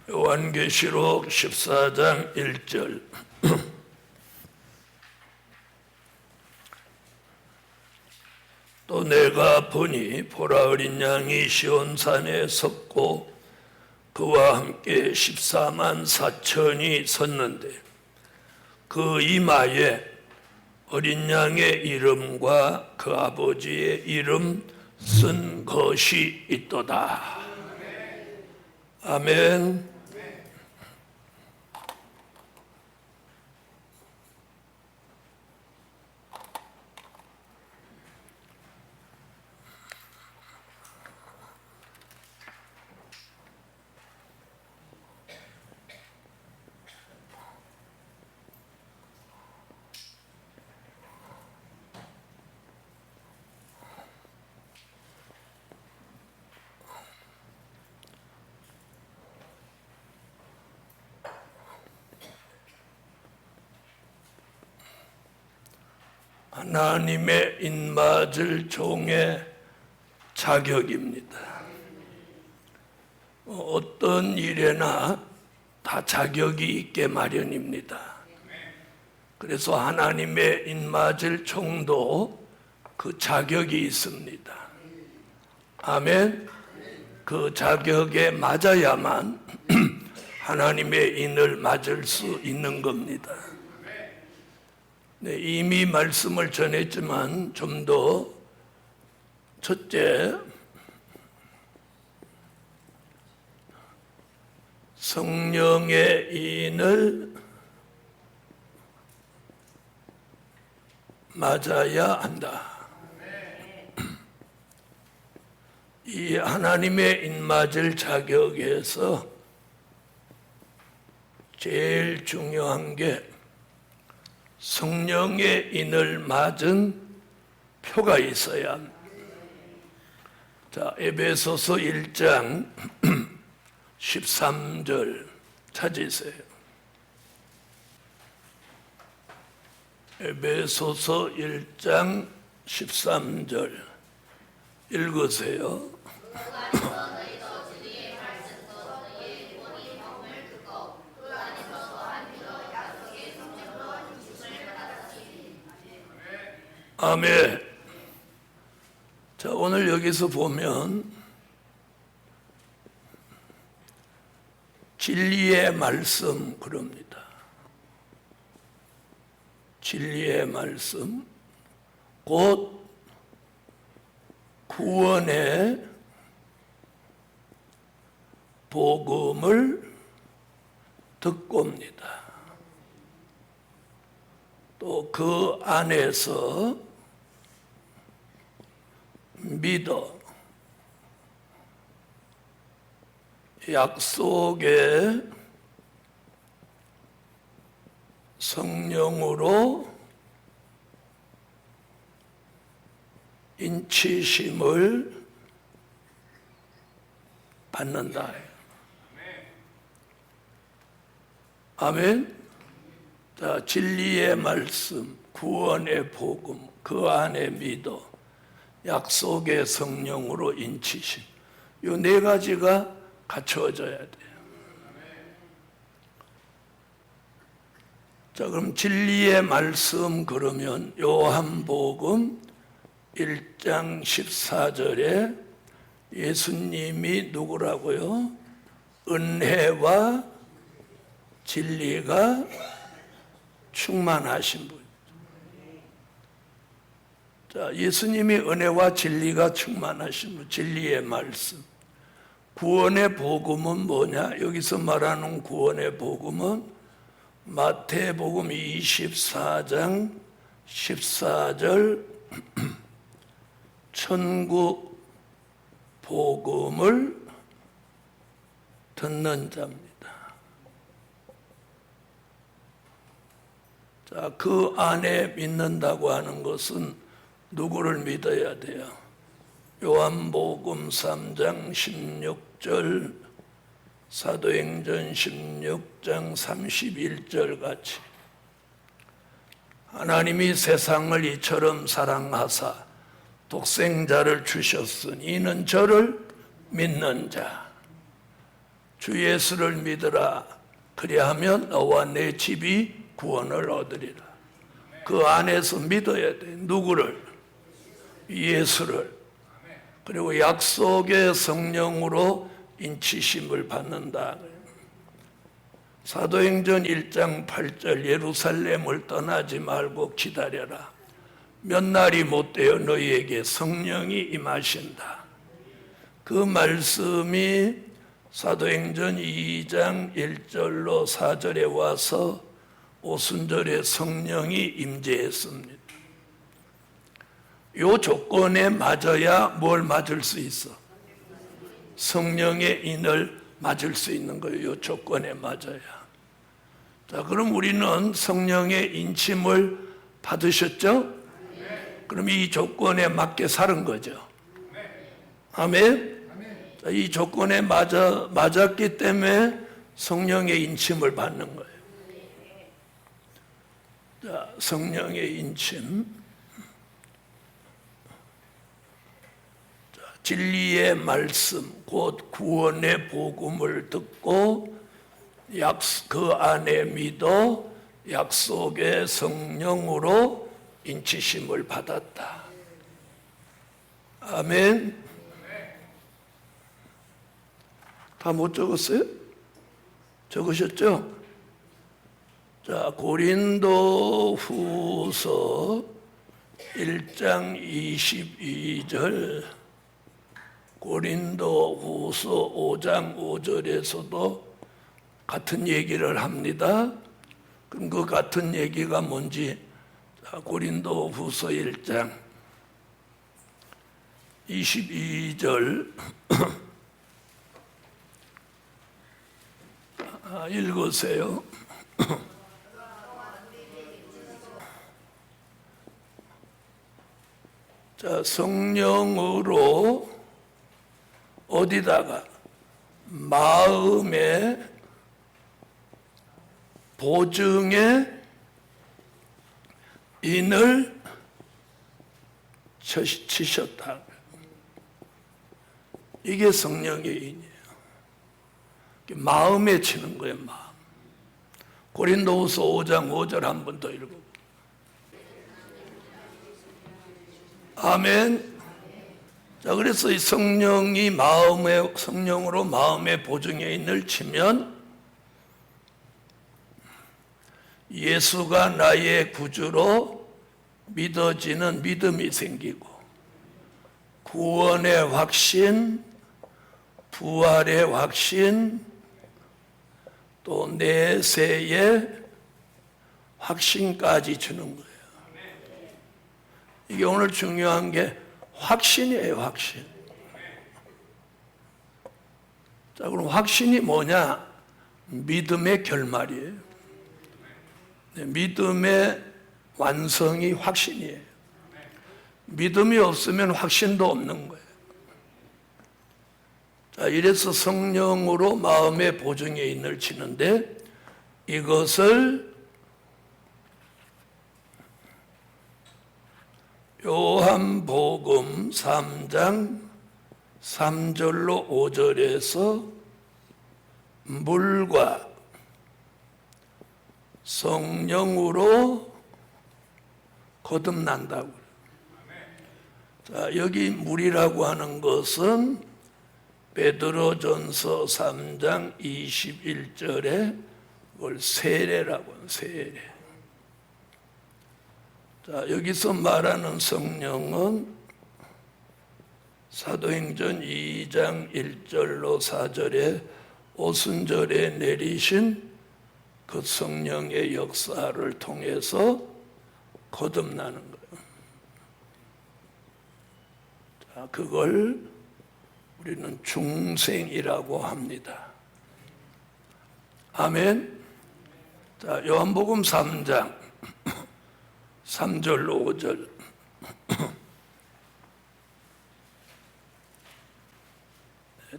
요한계시록 14장 1절. 또 내가 보니 보라 어린 양이 시온산에 섰고 그와 함께 14만 4천이 섰는데 그 이마에 어린 양의 이름과 그 아버지의 이름 쓴 것이 있도다. 아멘. 하나님의 인맞을 종의 자격입니다. 어떤 일에나 다 자격이 있게 마련입니다. 그래서 하나님의 인맞을 종도 그 자격이 있습니다. 아멘. 그 자격에 맞아야만 하나님의 인을 맞을 수 있는 겁니다. 네, 이미 말씀을 전했지만 좀 더 첫째, 성령의 인을 맞아야 한다. 이 하나님의 인 맞을 자격에서 제일 중요한 게 성령의 인을 맞은 표가 있어야 합니다. 자, 에베소서 1장 13절 찾으세요. 에베소서 1장 13절 읽으세요. 아멘. 자, 오늘 여기서 보면 진리의 말씀 그럽니다. 진리의 말씀, 곧 구원의 복음을 듣고입니다. 또 그 안에서 믿어 약속의 성령으로 인치심을 받는다. 아멘. 자, 진리의 말씀, 구원의 복음, 그 안에 믿어 약속의 성령으로 인치심, 이 네 가지가 갖추어져야 돼요. 자, 그럼 진리의 말씀 그러면 요한복음 1장 14절에 예수님이 누구라고요? 은혜와 진리가 충만하신 분. 자, 예수님이 은혜와 진리가 충만하신 분, 진리의 말씀. 구원의 복음은 뭐냐? 여기서 말하는 구원의 복음은 마태복음 24장 14절 천국 복음을 듣는 자입니다. 자, 그 안에 믿는다고 하는 것은 누구를 믿어야 돼요? 요한복음 3장 16절, 사도행전 16장 31절 같이 하나님이 세상을 이처럼 사랑하사 독생자를 주셨으니 이는 저를 믿는 자, 주 예수를 믿으라. 그리하면 너와 내 집이 구원을 얻으리라. 그 안에서 믿어야 돼. 누구를? 예수를. 그리고 약속의 성령으로 인치심을 받는다. 사도행전 1장 8절 예루살렘을 떠나지 말고 기다려라. 몇 날이 못되어 너희에게 성령이 임하신다. 그 말씀이 사도행전 2장 1절로 4절에 와서 오순절에 성령이 임재했습니다. 이 조건에 맞아야 뭘 맞을 수 있어? 성령의 인을 맞을 수 있는 거예요. 이 조건에 맞아야. 자, 그럼 우리는 성령의 인침을 받으셨죠? 그럼 이 조건에 맞게 사는 거죠. 아멘. 자, 이 조건에 맞았기 때문에 성령의 인침을 받는 거예요. 자, 성령의 인침. 자, 진리의 말씀, 곧 구원의 복음을 듣고 그 안에 믿어 약속의 성령으로 인치심을 받았다. 아멘. 다 못 적었어요? 적으셨죠? 자, 고린도 후서 1장 22절, 고린도 후서 5장 5절에서도 같은 얘기를 합니다. 그럼 그 같은 얘기가 뭔지, 자, 고린도 후서 1장 22절 읽으세요. 자, 성령으로 어디다가 마음의 보증의 인을 치셨다. 이게 성령의 인이에요. 마음에 치는 거예요. 마음. 고린도후서 5장 5절 한 번 더 읽어. 아멘. 자, 그래서 이 성령으로 마음의 보증의 인을 치면 예수가 나의 구주로 믿어지는 믿음이 생기고 구원의 확신, 부활의 확신, 또 내세의 확신까지 주는 거예요. 이게 오늘 중요한 게 확신이에요. 확신. 자, 그럼 확신이 뭐냐? 믿음의 결말이에요. 믿음의 완성이 확신이에요. 믿음이 없으면 확신도 없는 거예요. 자, 이래서 성령으로 마음의 보증의 인을 치는데 이것을 요한복음 3장 3절로 5절에서 물과 성령으로 거듭난다고. 자, 여기 물이라고 하는 것은 베드로전서 3장 21절에 그걸 세례라고 하는 세례. 자, 여기서 말하는 성령은 사도행전 2장 1절로 4절에 오순절에 내리신 그 성령의 역사를 통해서 거듭나는 거예요. 자, 그걸 우리는 중생이라고 합니다. 아멘. 자, 요한복음 3장 3절로 5절.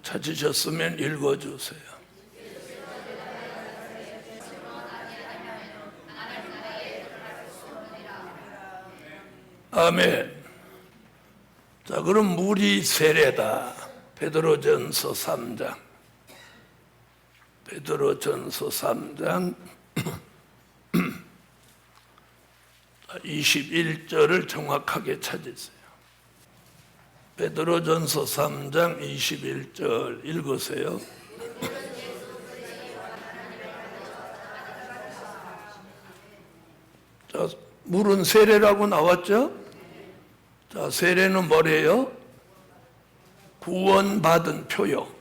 찾으셨으면 읽어주세요. 아멘. 자, 그럼 물이 세례다. 베드로전서 3장. 베드로전서 3장 21절을 정확하게 찾으세요. 베드로전서 3장 21절 읽으세요. 자, 물은 세례라고 나왔죠? 자, 세례는 뭐래요? 구원받은 표요.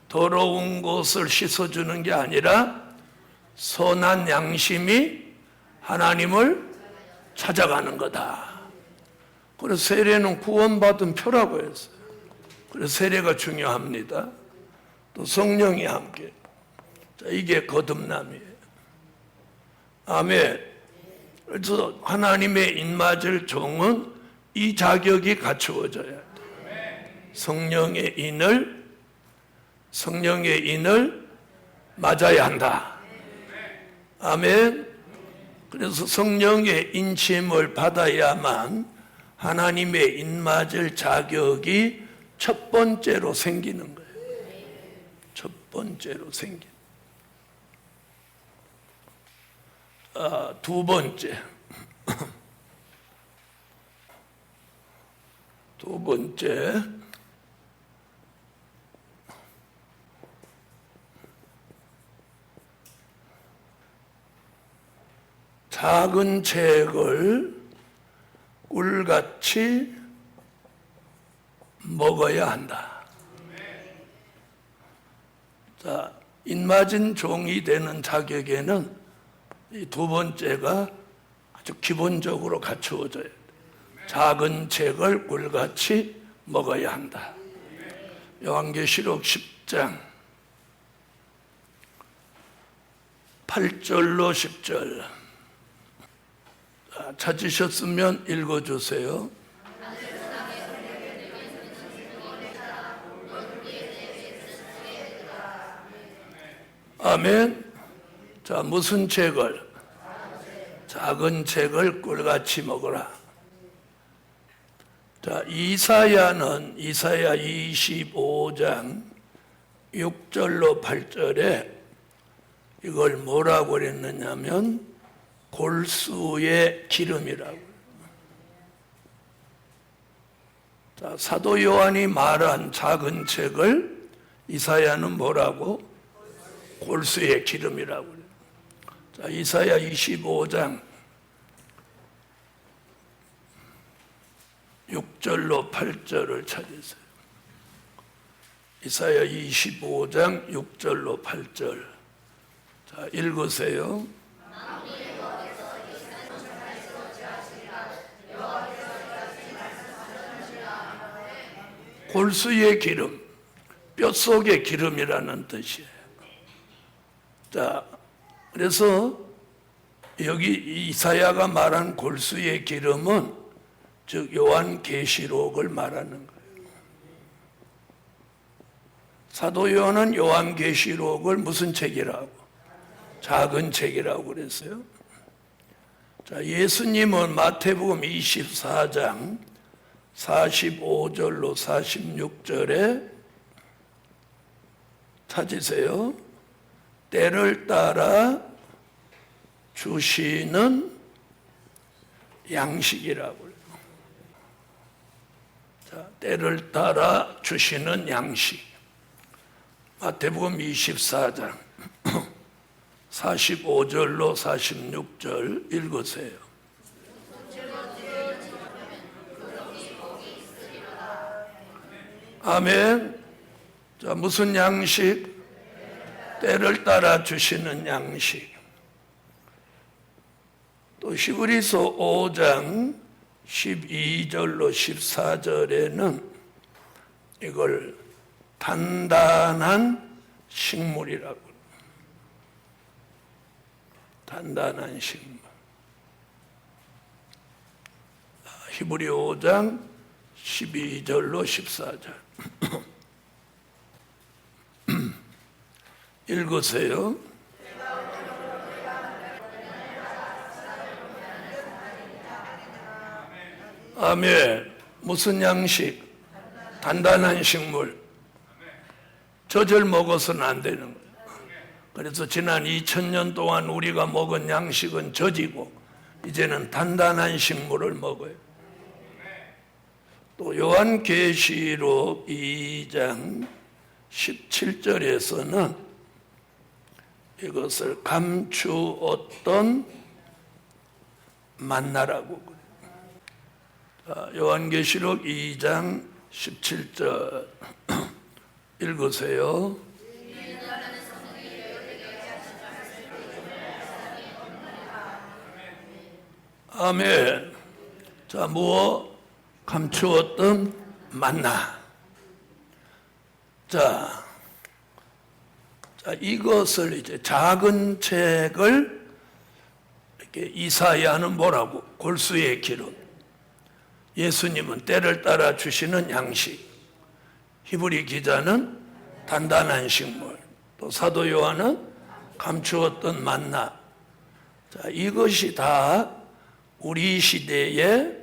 더러운 것을 씻어주는 게 아니라 선한 양심이 하나님을 찾아가는 거다. 그래서 세례는 구원받은 표라고 했어요. 그래서 세례가 중요합니다. 또 성령이 함께. 자, 이게 거듭남이에요. 아멘. 그래서 하나님의 입맞을 종은 이 자격이 갖추어져야 돼요. 성령의 인을 맞아야 한다. 아멘. 그래서 성령의 인침을 받아야만 하나님의 입맞을 자격이 첫 번째로 생기는 거예요. 첫 번째로 생긴. 두 번째. 두 번째. 작은 책을 꿀같이 먹어야 한다. 자, 입맞은 종이 되는 자격에는 이 두 번째가 아주 기본적으로 갖추어져야 돼. 작은 책을 꿀같이 먹어야 한다. 요한계시록 10장 8절로 10절. 찾으셨으면 읽어주세요. 아멘. 자, 무슨 책을? 작은 책을 꿀같이 먹어라. 자, 이사야 25장 6절로 8절에 이걸 뭐라고 그랬느냐면 골수의 기름이라고. 자, 사도 요한이 말한 작은 책을 이사야는 뭐라고? 골수의 기름이라고 그래요. 자, 이사야 25장 6절로 8절을 찾으세요. 이사야 25장 6절로 8절. 자, 읽으세요. 골수의 기름, 뼛속의 기름이라는 뜻이에요. 자, 그래서 여기 이사야가 말한 골수의 기름은 즉 요한계시록을 말하는 거예요. 사도 요한은 요한계시록을 무슨 책이라고? 작은 책이라고 그랬어요. 자, 예수님은 마태복음 24장 45절로 46절에 찾으세요. 때를 따라 주시는 양식이라고 해요. 자, 때를 따라 주시는 양식. 마태복음 24장 45절로 46절 읽으세요. 아멘. 자, 무슨 양식? 때를 따라 주시는 양식. 또 히브리서 5장 12절로 14절에는 이걸 단단한 식물이라고. 단단한 식물. 히브리 5장 12절로 14절. 읽으세요. 아멘. 무슨 양식? 단단한 식물. 젖을 먹어서는 안 되는 거예요. 그래서 지난 2000년 동안 우리가 먹은 양식은 저지고 이제는 단단한 식물을 먹어요. 또 요한계시록 2장 17절에서는 이것을 감추었던 만나라고 그래요. 요한계시록 2장 17절 읽으세요. 아멘. 자, 감추었던 만나. 자, 이것을 이제 작은 책을 이렇게 이사야는 뭐라고? 골수의 기름. 예수님은 때를 따라 주시는 양식. 히브리 기자는 단단한 식물. 또 사도 요한은 감추었던 만나. 자, 이것이 다 우리 시대에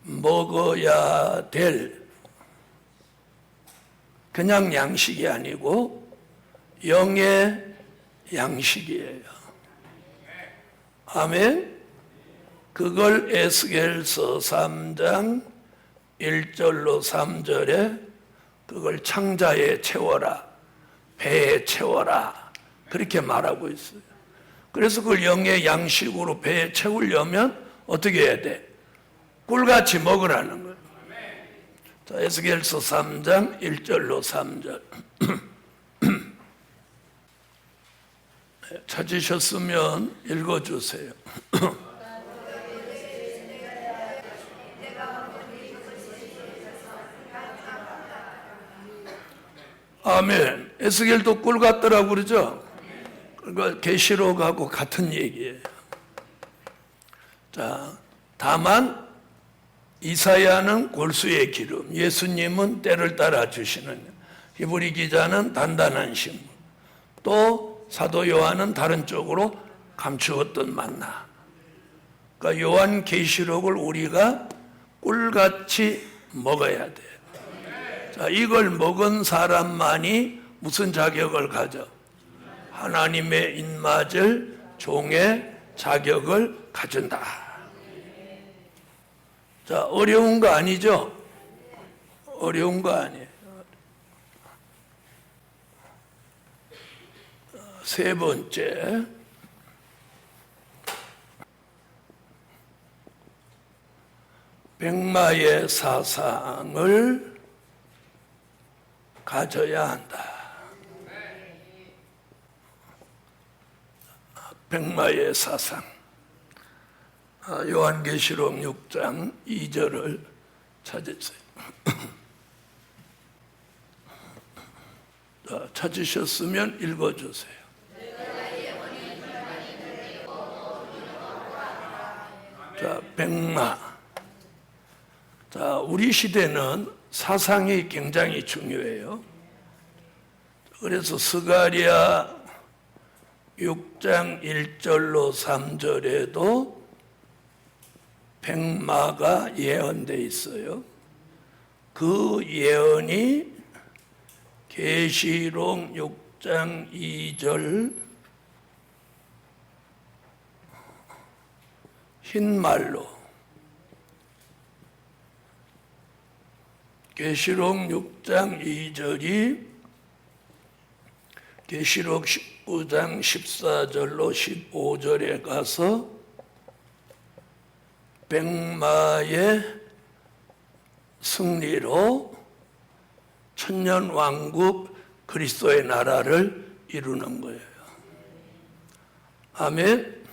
먹어야 될 그냥 양식이 아니고 영의 양식이에요. 아멘. 그걸 에스겔서 3장 1절로 3절에 그걸 창자에 채워라, 배에 채워라, 그렇게 말하고 있어요. 그래서 그걸 영의 양식으로 배에 채우려면 어떻게 해야 돼? 꿀같이 먹으라는 거예요. 자, 에스겔서 3장 1절로 3절 찾으셨으면 읽어주세요. 아멘. 에스겔도 꿀 같더라고 그러죠? 그러니까 계시록하고 같은 얘기예요. 자, 다만 이사야는 골수의 기름, 예수님은 때를 따라 주시는, 히브리 기자는 단단한 식물, 또 사도 요한은 다른 쪽으로 감추었던 만나. 그러니까 요한 계시록을 우리가 꿀같이 먹어야 돼요. 자, 이걸 먹은 사람만이 무슨 자격을 가져? 하나님의 입맞을 종의 자격을 가진다. 자, 어려운 거 아니죠? 어려운 거 아니에요. 세 번째, 백마의 사상을 가져야 한다. 백마의 사상. 요한계시록 6장 2절을 찾으세요. 찾으셨으면 읽어주세요. 자, 백마. 자, 우리 시대는 사상이 굉장히 중요해요. 그래서 스가랴 6장 1절로 3절에도 백마가 예언되어 있어요. 그 예언이 계시록 6장 2절 흰말로, 계시록 6장 2절이 계시록 19장 14절로 15절에 가서 백마의 승리로 천년 왕국 그리스도의 나라를 이루는 거예요. 아멘.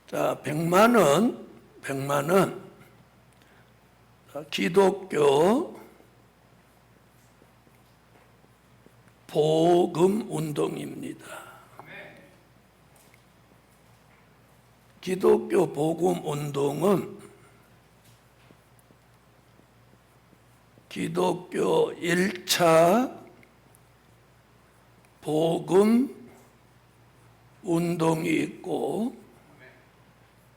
자, 백마는 기독교 복음 운동입니다. 기독교 복음 운동은 기독교 1차 복음 운동이 있고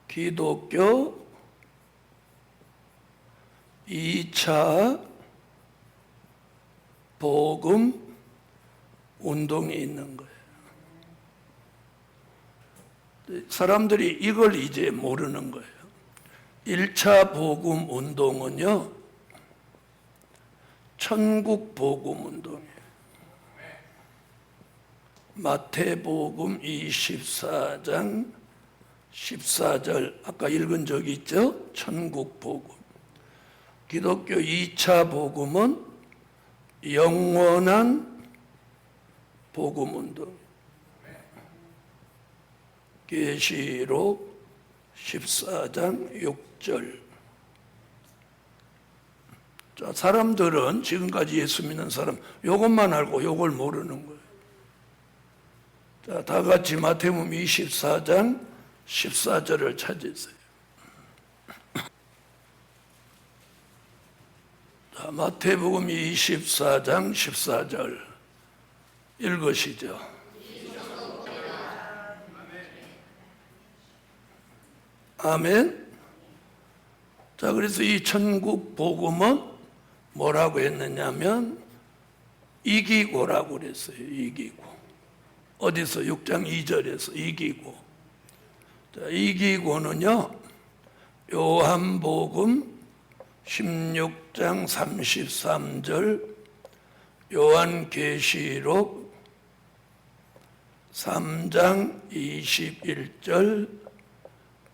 기독교 2차 복음 운동이 있는 거예요. 사람들이 이걸 이제 모르는 거예요. 1차 복음 운동은요, 천국 복음 운동이에요. 마태복음 24장 14절 아까 읽은 적이 있죠? 천국 복음. 기독교 2차 복음은 영원한 복음 운동. 계시록 14장 6절. 자, 사람들은 지금까지 예수 믿는 사람 이것만 알고 이걸 모르는 거예요. 자, 다 같이 마태복음 24장 14절을 찾으세요. 자, 마태복음 24장 14절 읽으시죠. 아멘. 자, 그래서 이 천국 복음은 뭐라고 했느냐면 이기고라고 그랬어요. 이기고. 어디서? 6장 2절에서 이기고. 자, 이기고는요, 요한복음 16장 33절, 요한계시록 3장 21절,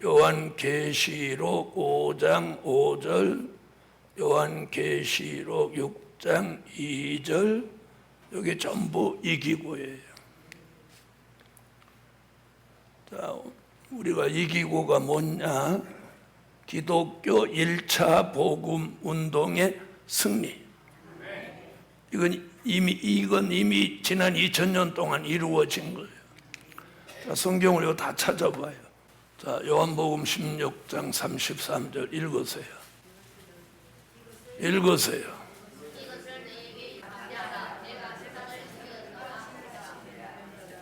요한계시록 5장 5절, 요한계시록 6장 2절, 여기 전부 이기고예요. 자, 우리가 이기고가 뭐냐? 기독교 1차 복음 운동의 승리. 이건 이미 지난 2000년 동안 이루어진 거예요. 자, 성경을 이거 다 찾아봐요. 자, 요한복음 16장 33절 읽으세요. 읽으세요.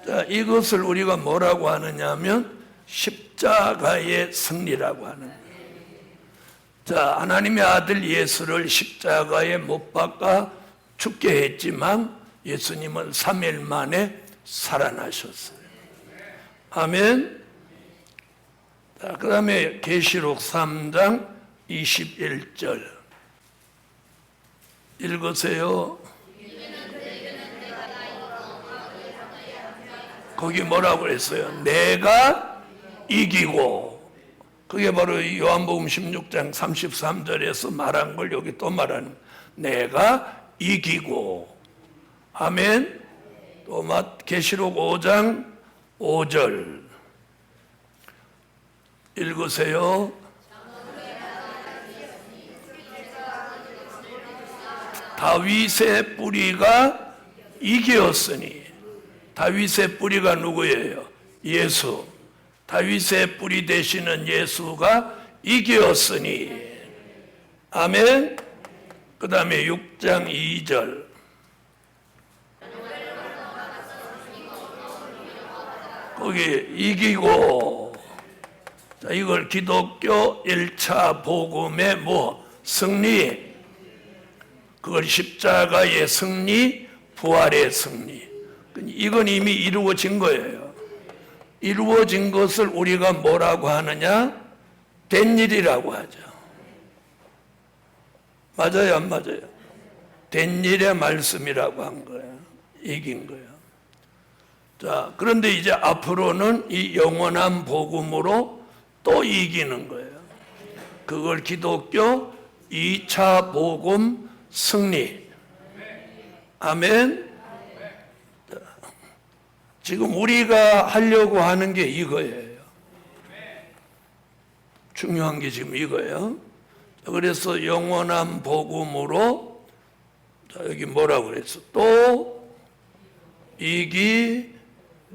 자, 이것을 우리가 뭐라고 하느냐면 십자가의 승리라고 하는 거예요. 자, 하나님의 아들 예수를 십자가에 못 박아 죽게 했지만 예수님은 3일 만에 살아나셨어요. 아멘. 자, 그 다음에 계시록 3장 21절 읽으세요. 거기 뭐라고 했어요? 내가 이기고. 그게 바로 요한복음 16장 33절에서 말한 걸 여기 또 말하는, 내가 이기고. 아멘. 또 계시록 5장 5절 읽으세요. 다윗의 뿌리가 이기었으니. 다윗의 뿌리가 누구예요? 예수. 다윗의 뿌리 되시는 예수가 이기었으니. 아멘. 그 다음에 6장 2절 거기 이기고. 자, 이걸 기독교 1차 복음의 승리, 그걸 십자가의 승리, 부활의 승리. 이건 이미 이루어진 거예요. 이루어진 것을 우리가 뭐라고 하느냐? 된 일이라고 하죠. 맞아요, 안 맞아요? 된 일의 말씀이라고 한 거예요. 이긴 거예요. 자, 그런데 이제 앞으로는 이 영원한 복음으로 또 이기는 거예요. 그걸 기독교 2차 복음 승리. 아멘. 자, 지금 우리가 하려고 하는 게 이거예요. 중요한 게 지금 이거예요. 자, 그래서 영원한 복음으로, 자, 여기 뭐라고 그랬어? 또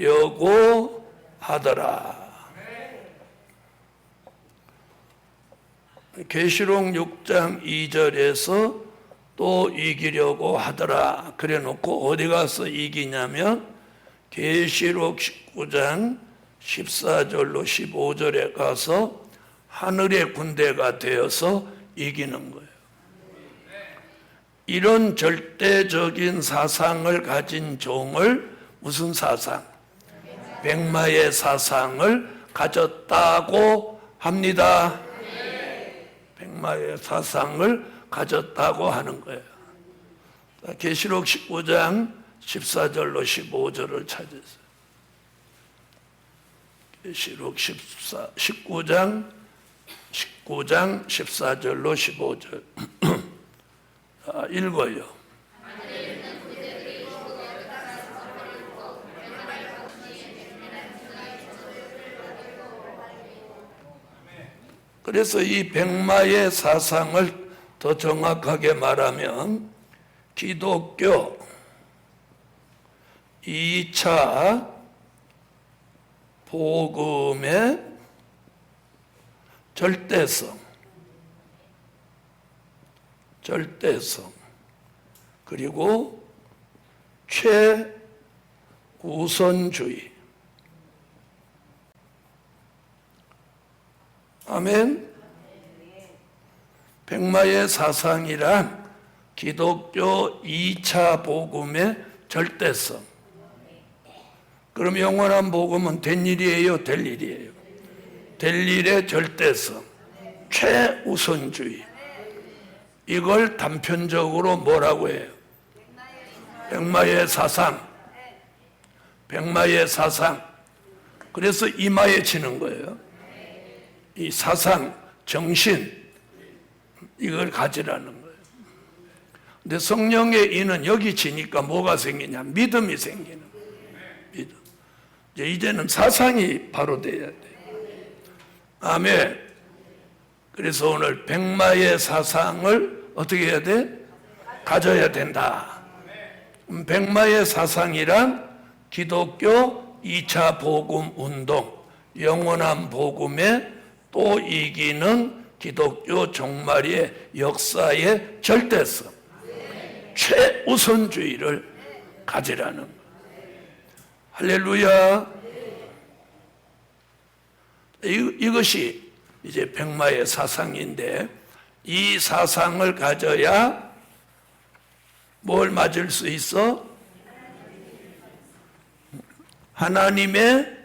이기려고 하더라. 계시록 6장 2절에서 또 이기려고 하더라 그래 놓고 어디 가서 이기냐면 계시록 19장 14절로 15절에 가서 하늘의 군대가 되어서 이기는 거예요. 이런 절대적인 사상을 가진 종을 무슨 사상? 백마의 사상을 가졌다고 합니다. 백마의 사상을 가졌다고 하는 거예요. 계시록 19장 14절로 15절을 찾으세요. 계시록 19장 14절로 15절 읽어요. 그래서 이 백마의 사상을 더 정확하게 말하면 기독교 2차 복음의 절대성 그리고 최우선주의. 아멘. 백마의 사상이란 기독교 2차 복음의 절대성. 그럼 영원한 복음은 된 일이에요, 될 일이에요? 될 일의 절대성, 최우선주의. 이걸 단편적으로 뭐라고 해요? 백마의 사상. 백마의 사상. 그래서 이마에 치는 거예요. 이 사상, 정신, 이걸 가지라는 거예요. 근데 성령의 인은 여기 지니까 뭐가 생기냐? 믿음이 생기는 거예요. 믿음. 이제는 사상이 바로 돼야 돼. 아멘. 그래서 오늘 백마의 사상을 어떻게 해야 돼? 가져야 된다. 백마의 사상이란 기독교 2차 복음 운동, 영원한 복음에 또 이기는 기독교 종말의 역사의 절대성, 최우선주의를 가지라는 거예요. 할렐루야. 이것이 이제 백마의 사상인데, 이 사상을 가져야 뭘 맞을 수 있어? 하나님의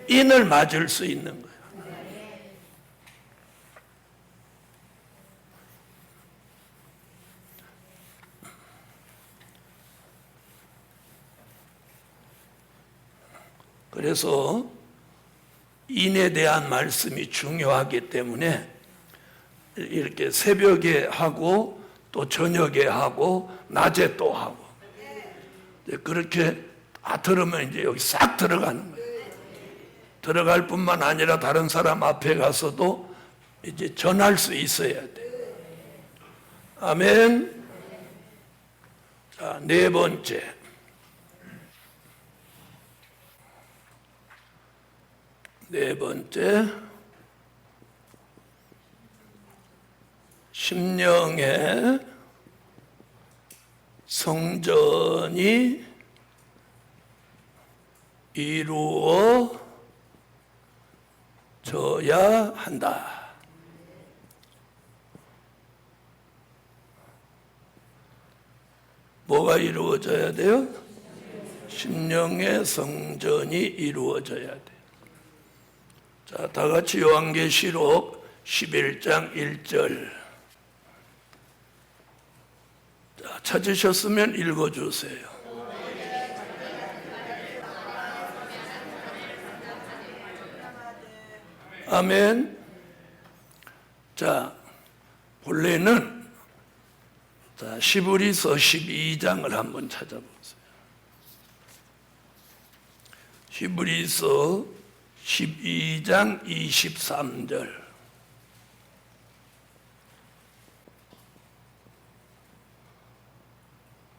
인을 맞을 수 있는 거예요. 그래서 인에 대한 말씀이 중요하기 때문에 이렇게 새벽에 하고 또 저녁에 하고 낮에 또 하고 그렇게 다 들으면 이제 여기 싹 들어가는 거예요. 들어갈 뿐만 아니라 다른 사람 앞에 가서도 이제 전할 수 있어야 돼. 아멘. 자, 네 번째. 네 번째, 심령의 성전이 이루어져야 한다. 뭐가 이루어져야 돼요? 심령의 성전이 이루어져야 돼. 자, 다 같이 요한계시록 11장 1절. 자, 찾으셨으면 읽어주세요. 아멘. 자, 본래는 자, 시브리서 12장을 한번 찾아보세요. 시브리서 12장 23절.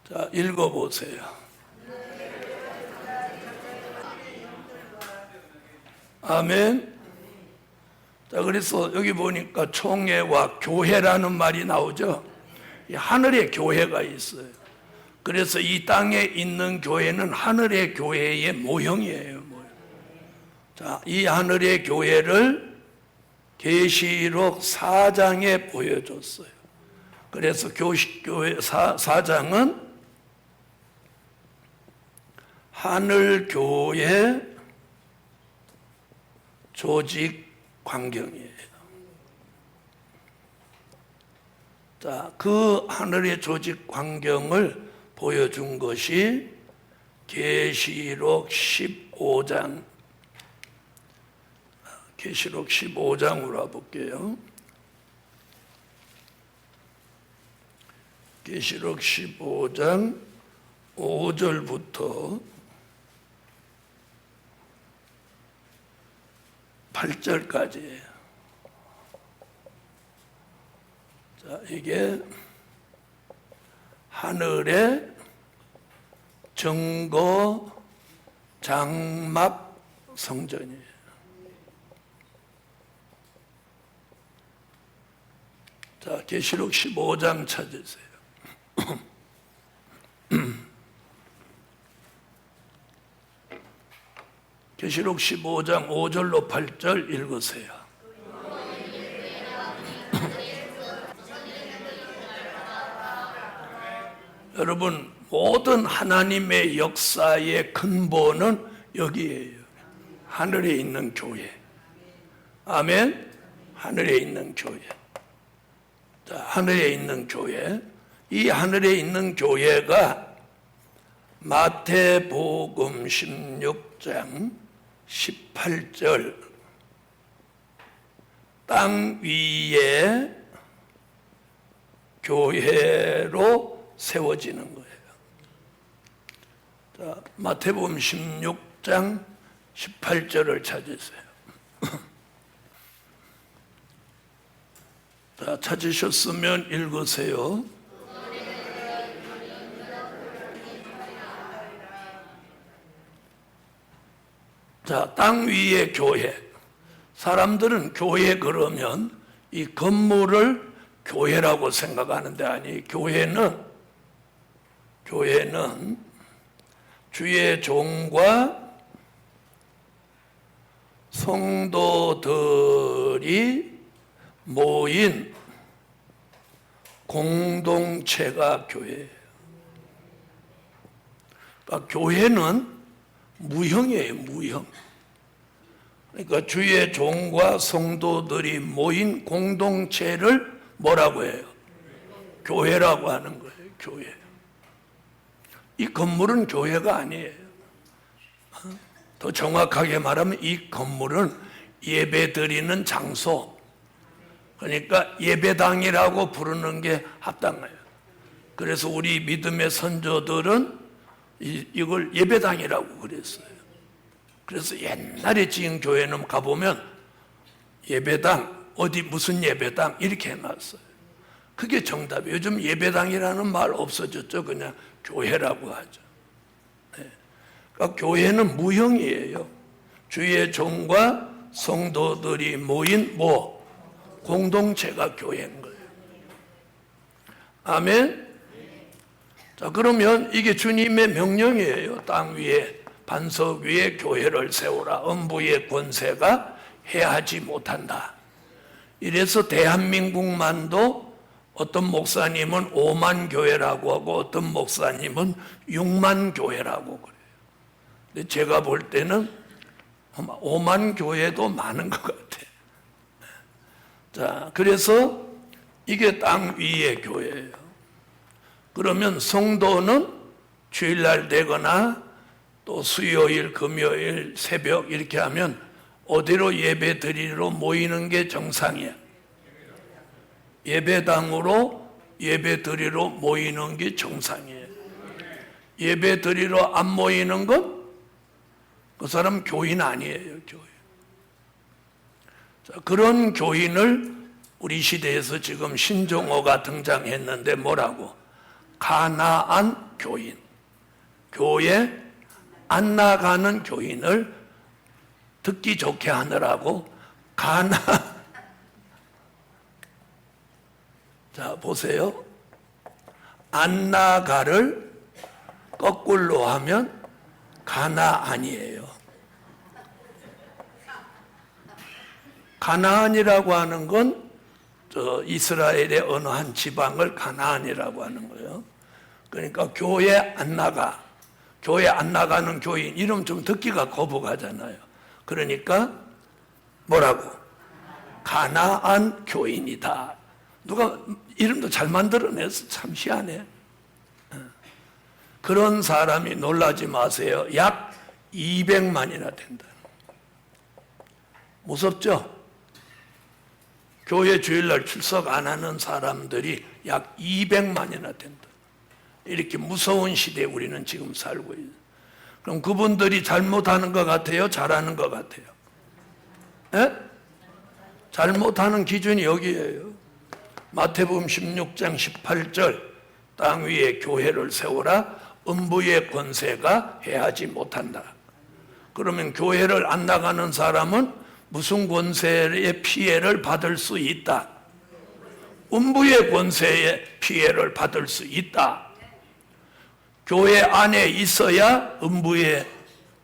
자, 읽어보세요. 아멘. 자, 그래서 여기 보니까 총회와 교회라는 말이 나오죠. 이 하늘의 교회가 있어요. 그래서 이 땅에 있는 교회는 하늘의 교회의 모형이에요. 자, 이 하늘의 교회를 계시록 4장에 보여줬어요. 그래서 교회 사장은 하늘교회 조직 광경이에요. 자, 그 하늘의 조직 광경을 보여준 것이 계시록 15장. 계시록 15장으로 와볼게요. 계시록 15장 5절부터 8절까지예요. 자, 이게 하늘의 증거 장막 성전이에요. 자, 계시록 15장 찾으세요. 계시록 15장 5절로 8절 읽으세요. 여러분, 모든 하나님의 역사의 근본은 여기에요. 하늘에 있는 교회. 아멘. 하늘에 있는 교회. 자, 하늘에 있는 교회. 이 하늘에 있는 교회가 마태복음 16장 18절 땅 위에 교회로 세워지는 거예요. 자, 마태복음 16장 18절을 찾으세요. 자, 찾으셨으면 읽으세요. 자, 땅 위의 교회. 사람들은 교회 그러면 이 건물을 교회라고 생각하는데 아니, 교회는 주의 종과 성도들이 모인 공동체가 교회예요. 그러니까 교회는 무형이에요, 무형. 그러니까 주의 종과 성도들이 모인 공동체를 뭐라고 해요? 교회라고 하는 거예요, 교회. 이 건물은 교회가 아니에요. 더 정확하게 말하면 이 건물은 예배드리는 장소. 그러니까 예배당이라고 부르는 게 합당해요. 그래서 우리 믿음의 선조들은 이걸 예배당이라고 그랬어요. 그래서 옛날에 지은 교회는 가보면 예배당, 어디 무슨 예배당 이렇게 해놨어요. 그게 정답이에요. 요즘 예배당이라는 말 없어졌죠. 그냥 교회라고 하죠. 네. 그러니까 교회는 무형이에요. 주의 종과 성도들이 모인 공동체가 교회인 거예요. 아멘. 자, 그러면 이게 주님의 명령이에요. 땅 위에 반석 위에 교회를 세우라. 음부의 권세가 해하지 못한다. 이래서 대한민국만도 어떤 목사님은 5만 교회라고 하고 어떤 목사님은 6만 교회라고 그래요. 근데 제가 볼 때는 5만 교회도 많은 것 같아요. 자, 그래서 이게 땅 위의 교회예요. 그러면 성도는 주일날 되거나 또 수요일, 금요일, 새벽 이렇게 하면 어디로 예배 드리러 모이는 게 정상이야? 예배당으로 예배 드리러 모이는 게 정상이에요. 예배 드리러 안 모이는 건 그 사람 교인 아니에요, 교인. 자, 그런 교인을 우리 시대에서 지금 신종호가 등장했는데 뭐라고? 가나안 교인. 교회 안 나가는 교인을 듣기 좋게 하느라고 자, 보세요. 안 나가를 거꾸로 하면 가나안이에요. 가나안이라고 하는 건 이스라엘의 어느 한 지방을 가나안이라고 하는 거예요. 그러니까 교회 안 나가. 교회 안 나가는 교인 이름 좀 듣기가 거북하잖아요. 그러니까 뭐라고? 가나안 교인이다. 누가 이름도 잘 만들어내서 참 희한해. 그런 사람이 놀라지 마세요. 약 200만이나 된다. 무섭죠? 교회 주일날 출석 안 하는 사람들이 약 200만이나 된다. 이렇게 무서운 시대에 우리는 지금 살고 있어요. 그럼 그분들이 잘못하는 것 같아요? 잘하는 것 같아요? 예? 잘못하는 기준이 여기에요. 마태복음 16장 18절 땅 위에 교회를 세우라 음부의 권세가 해하지 못한다. 그러면 교회를 안 나가는 사람은 무슨 권세의 피해를 받을 수 있다? 음부의 권세의 피해를 받을 수 있다. 교회 안에 있어야 음부의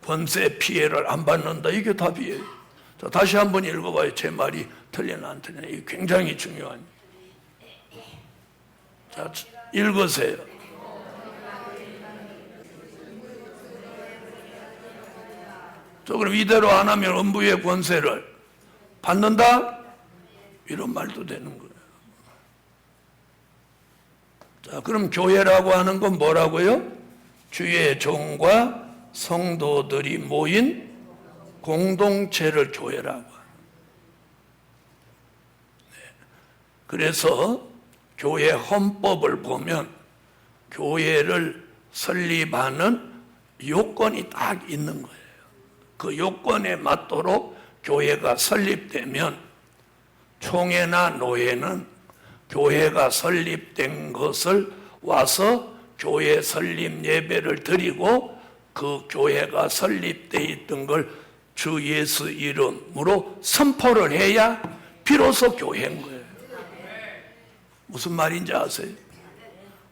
권세 피해를 안 받는다. 이게 답이에요. 자, 다시 한번 읽어봐요. 제 말이 틀리나 안 틀리나. 이게 굉장히 중요한. 자, 읽으세요. 저 그럼 이대로 안 하면 음부의 권세를 받는다? 이런 말도 되는 거예요. 자, 그럼 교회라고 하는 건 뭐라고요? 주의 종과 성도들이 모인 공동체를 교회라고 합니다. 네. 그래서 교회 헌법을 보면 교회를 설립하는 요건이 딱 있는 거예요. 그 요건에 맞도록 교회가 설립되면 총회나 노회는 교회가 설립된 것을 와서 교회 설립 예배를 드리고 그 교회가 설립되어 있던 걸 주 예수 이름으로 선포를 해야 비로소 교회인 거예요. 무슨 말인지 아세요?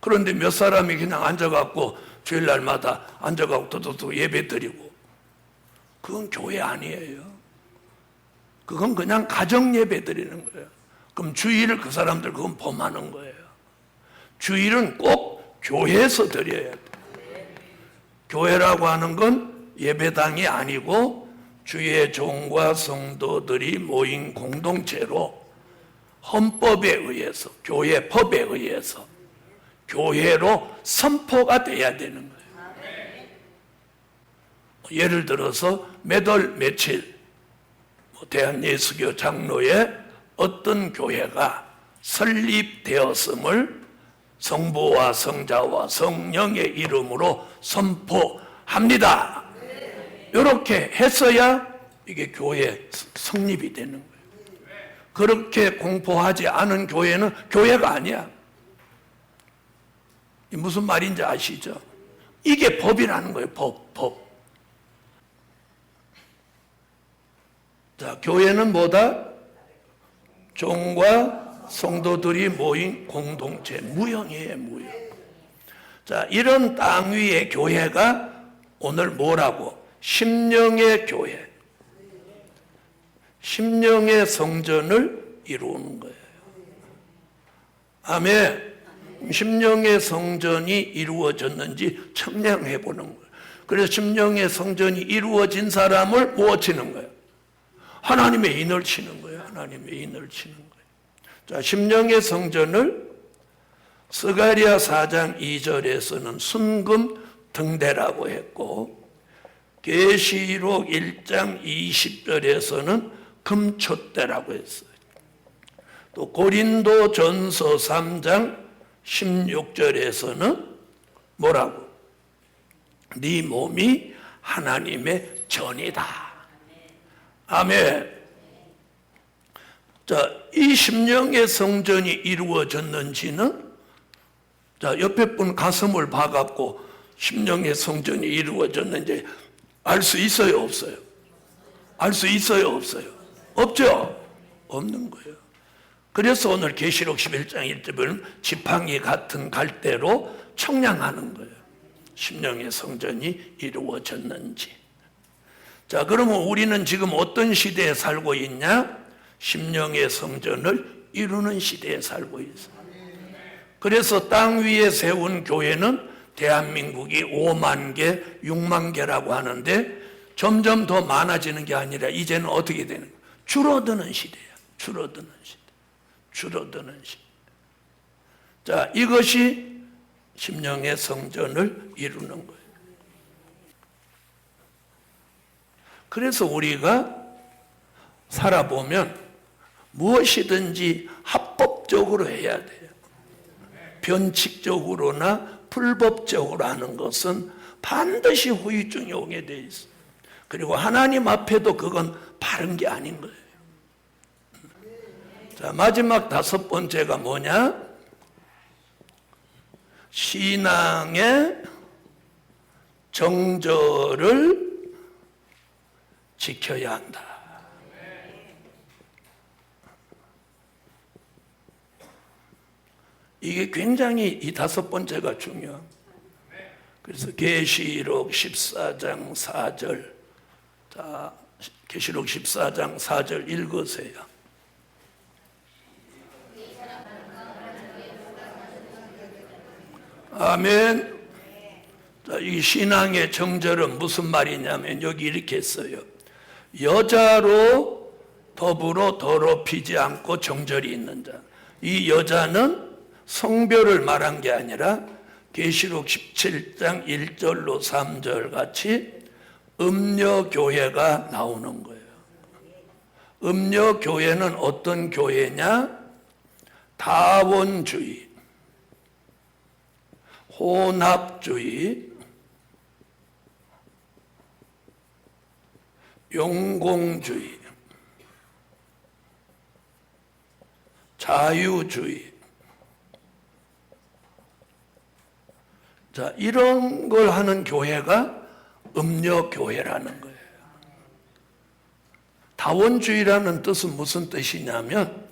그런데 몇 사람이 그냥 앉아갖고 주일날마다 앉아갖고 또또또 예배 드리고 그건 교회 아니에요. 그건 그냥 가정 예배 드리는 거예요. 그럼 주일을 그 사람들 그건 범하는 거예요. 주일은 꼭 교회에서 드려야 돼요. 교회라고 하는 건 예배당이 아니고 주의 종과 성도들이 모인 공동체로 헌법에 의해서 교회 법에 의해서 교회로 선포가 돼야 되는 거예요. 예를 들어서 몇 월 며칠 대한예수교 장로의 어떤 교회가 설립되었음을 성부와 성자와 성령의 이름으로 선포합니다. 이렇게 했어야 이게 교회 성립이 되는 거예요. 그렇게 공포하지 않은 교회는 교회가 아니야. 무슨 말인지 아시죠? 이게 법이라는 거예요. 법. 자, 교회는 뭐다? 종과 성도들이 모인 공동체, 무형이에요, 무형. 자, 이런 땅 위의 교회가 오늘 뭐라고? 심령의 교회, 심령의 성전을 이루는 거예요. 아멘. 심령의 성전이 이루어졌는지 청량해 보는 거예요. 그래서 심령의 성전이 이루어진 사람을 무엇치는 거예요? 하나님의 인을 치는 거예요. 하나님의 인을 치는 거예요. 자, 심령의 성전을 스가랴 4장 2절에서는 순금 등대라고 했고 계시록 1장 20절에서는 금촛대라고 했어요. 또 고린도전서 3장 16절에서는 뭐라고? 네 몸이 하나님의 전이다. 아멘. 자, 이 심령의 성전이 이루어졌는지는 자, 옆에 분 가슴을 봐갖고 심령의 성전이 이루어졌는지 알 수 있어요, 없어요? 알 수 있어요, 없어요? 없죠? 없는 거예요. 그래서 오늘 계시록 11장 1절은 지팡이 같은 갈대로 청량하는 거예요. 심령의 성전이 이루어졌는지. 자, 그러면 우리는 지금 어떤 시대에 살고 있냐? 심령의 성전을 이루는 시대에 살고 있어요. 그래서 땅 위에 세운 교회는 대한민국이 5만 개, 6만 개라고 하는데 점점 더 많아지는 게 아니라 이제는 어떻게 되는 거예요? 줄어드는 시대야. 줄어드는 시대. 줄어드는 시대. 자, 이것이 심령의 성전을 이루는 거예요. 그래서 우리가 살아보면 무엇이든지 합법적으로 해야 돼요. 변칙적으로나 불법적으로 하는 것은 반드시 후유증이 오게 돼 있어요. 그리고 하나님 앞에도 그건 바른 게 아닌 거예요. 자, 마지막 5번째가 뭐냐? 신앙의 정절을 지켜야 한다. 이게 굉장히 이 5번째가 중요합니다. 그래서 계시록 14장 4절, 자, 계시록 14장 4절 읽으세요. 아멘. 자, 이 신앙의 정절은 무슨 말이냐면 여기 이렇게 했어요. 여자로 더불어 더럽히지 않고 정절이 있는 자. 이 여자는 성별을 말한 게 아니라 계시록 17장 1절로 3절 같이 음녀교회가 나오는 거예요. 음녀교회는 어떤 교회냐? 다원주의, 혼합주의, 용공주의, 자유주의. 자, 이런 걸 하는 교회가 음녀교회라는 거예요. 다원주의라는 뜻은 무슨 뜻이냐면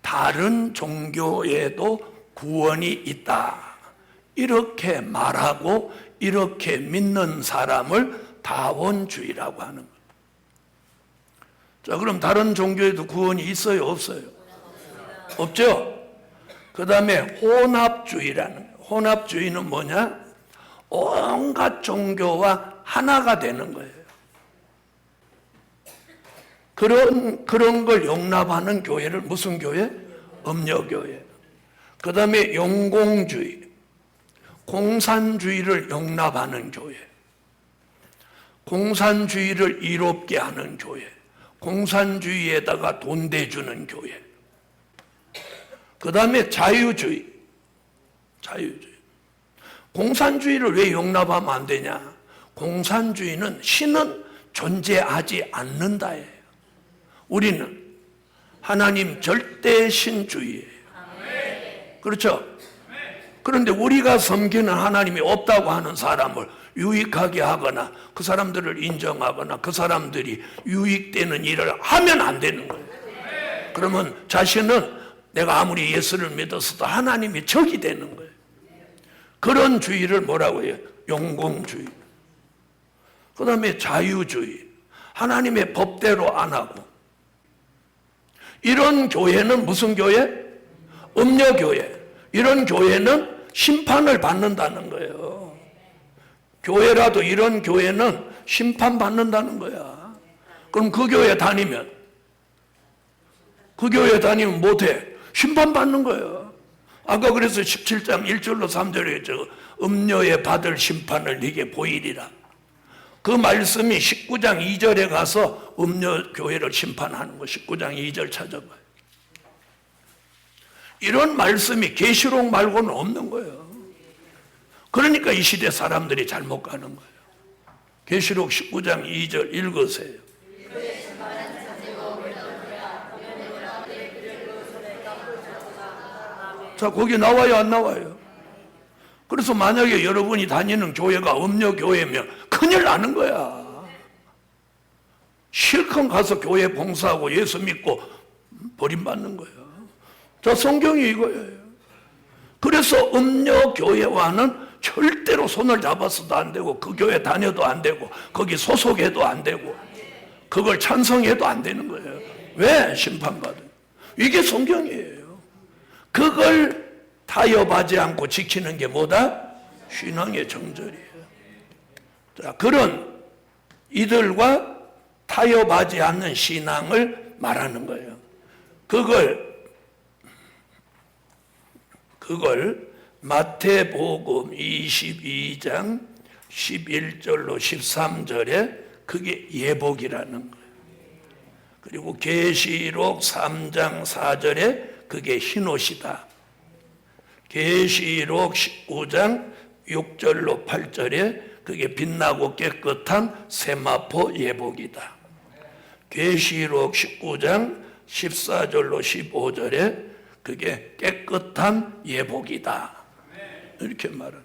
다른 종교에도 구원이 있다. 이렇게 말하고 이렇게 믿는 사람을 다원주의라고 하는 거예요. 자, 그럼 다른 종교에도 구원이 있어요? 없어요? 없죠? 그 다음에 혼합주의라는 거예요. 혼합주의는 뭐냐? 온갖 종교와 하나가 되는 거예요. 그런 걸 용납하는 교회를 무슨 교회? 음녀교회. 그 다음에 용공주의, 공산주의를 용납하는 교회. 공산주의를 이롭게 하는 교회. 공산주의에다가 돈 대주는 교회. 그 다음에 자유주의. 자유주의. 공산주의를 왜 용납하면 안 되냐? 공산주의는 신은 존재하지 않는다예요. 우리는 하나님 절대신주의예요. 그렇죠? 그런데 우리가 섬기는 하나님이 없다고 하는 사람을 유익하게 하거나 그 사람들을 인정하거나 그 사람들이 유익되는 일을 하면 안 되는 거예요. 그러면 자신은 내가 아무리 예수를 믿었어도 하나님이 적이 되는 거예요. 그런 주의를 뭐라고 해요? 용공주의. 그 다음에 자유주의. 하나님의 법대로 안 하고. 이런 교회는 무슨 교회? 음녀교회. 이런 교회는 심판을 받는다는 거예요. 교회라도 이런 교회는 심판받는다는 거야. 그럼 그 교회 다니면 못해. 심판받는 거예요. 아까 그래서 17장 1절로 3절에 했죠. 음녀에 받을 심판을 네게 보이리라. 그 말씀이 19장 2절에 가서 음녀교회를 심판하는 거. 19장 2절 찾아봐요. 이런 말씀이 계시록 말고는 없는 거예요. 그러니까 이 시대 사람들이 잘못 가는 거예요. 계시록 19장 2절 읽으세요. 자, 거기 나와요, 안 나와요? 그래서 만약에 여러분이 다니는 교회가 음녀교회면 큰일 나는 거야. 실컷 가서 교회 봉사하고 예수 믿고 버림받는 거예요. 자, 성경이 이거예요. 그래서 음녀교회와는 절대로 손을 잡아서도 안 되고 그 교회 다녀도 안 되고 거기 소속해도 안 되고 그걸 찬성해도 안 되는 거예요. 왜? 심판받은. 이게 성경이에요. 그걸 타협하지 않고 지키는 게 뭐다? 신앙의 정절이에요. 자, 그런 이들과 타협하지 않는 신앙을 말하는 거예요. 그걸 마태복음 22장 11절로 13절에 그게 예복이라는 거예요. 그리고 계시록 3장 4절에 그게 흰옷이다. 계시록 19장 6절로 8절에 그게 빛나고 깨끗한 세마포 예복이다. 계시록 19장 14절로 15절에 그게 깨끗한 예복이다. 이렇게 말은.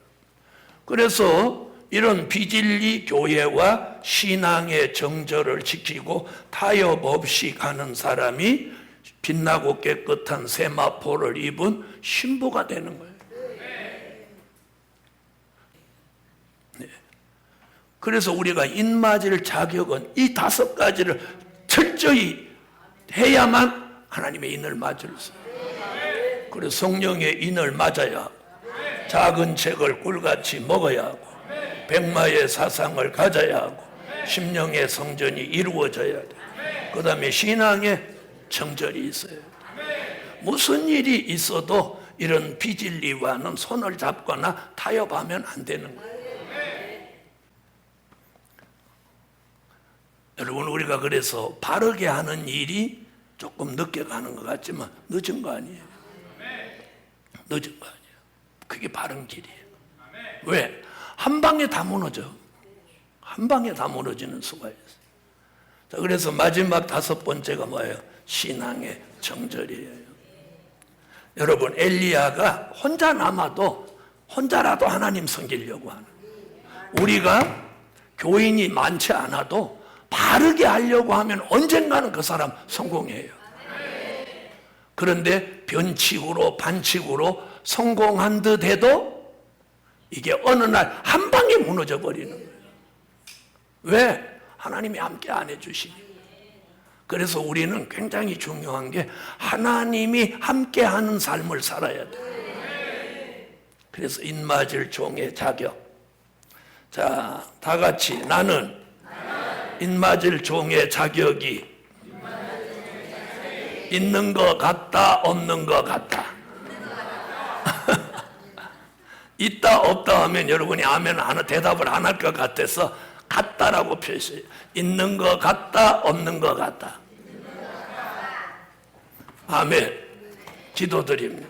그래서 이런 비진리 교회와 신앙의 정절을 지키고 타협 없이 가는 사람이 빛나고 깨끗한 세마포를 입은 신부가 되는 거예요. 네. 그래서 우리가 인 맞을 자격은 이 5가지를 철저히 해야만 하나님의 인을 맞을 수 있어요. 그래서 성령의 인을 맞아야 하고, 작은 책을 꿀같이 먹어야 하고, 백마의 사상을 가져야 하고, 심령의 성전이 이루어져야 돼. 그 다음에 신앙의 정절이 있어요. 무슨 일이 있어도 이런 비진리와는 손을 잡거나 타협하면 안 되는 거예요. 여러분, 우리가 그래서 바르게 하는 일이 조금 늦게 가는 것 같지만 늦은 거 아니에요. 늦은 거 아니에요. 그게 바른 길이에요. 왜? 한 방에 다 무너져. 한 방에 다 무너지는 수가 있어요. 자, 그래서 마지막 5번째가 뭐예요? 신앙의 정절이에요. 여러분, 엘리야가 혼자 남아도 혼자라도 하나님 섬기려고 하는 거예요. 우리가 교인이 많지 않아도 바르게 하려고 하면 언젠가는 그 사람 성공해요. 그런데 변칙으로 반칙으로 성공한 듯 해도 이게 어느 날 한 방에 무너져 버리는 거예요. 왜? 하나님이 함께 안 해주시니. 그래서 우리는 굉장히 중요한 게 하나님이 함께 하는 삶을 살아야 돼요. 그래서 인맞을 종의 자격. 자, 다 같이 나는 인맞을 종의 자격이 있는 것 같다, 없는 것 같다. 있다, 없다 하면 여러분이 아멘 하나 대답을 안 할 것 같아서 같다라고 표시해요. 있는 것 같다, 없는 것 같다. 아멘. 기도드립니다.